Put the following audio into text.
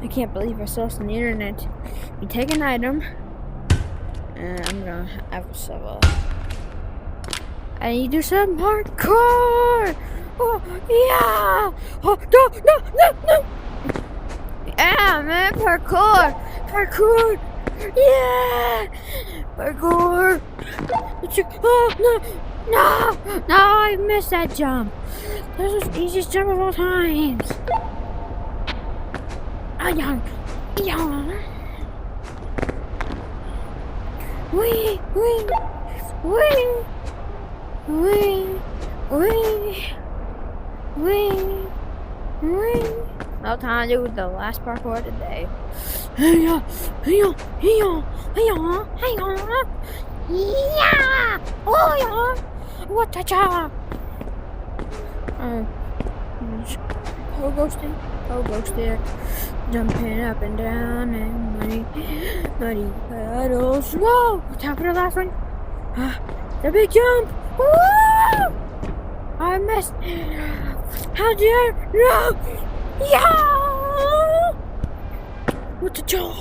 I can't believe I saw this on the internet. You take an item, and I'm gonna have some. And you do some parkour. Oh yeah! Oh no! Yeah, man, parkour! Yeah! Parkour! Oh no! I missed that jump. That was the easiest jump of all times. Yeah. Wee. Now time to do the last parkour of the day. Yeah! Oh yeah! What the job? Pogo stick, jumping up and down and muddy paddles. Whoa! Time for the last one. The big jump. Woo! I missed. How dare no? Yeah! What the job?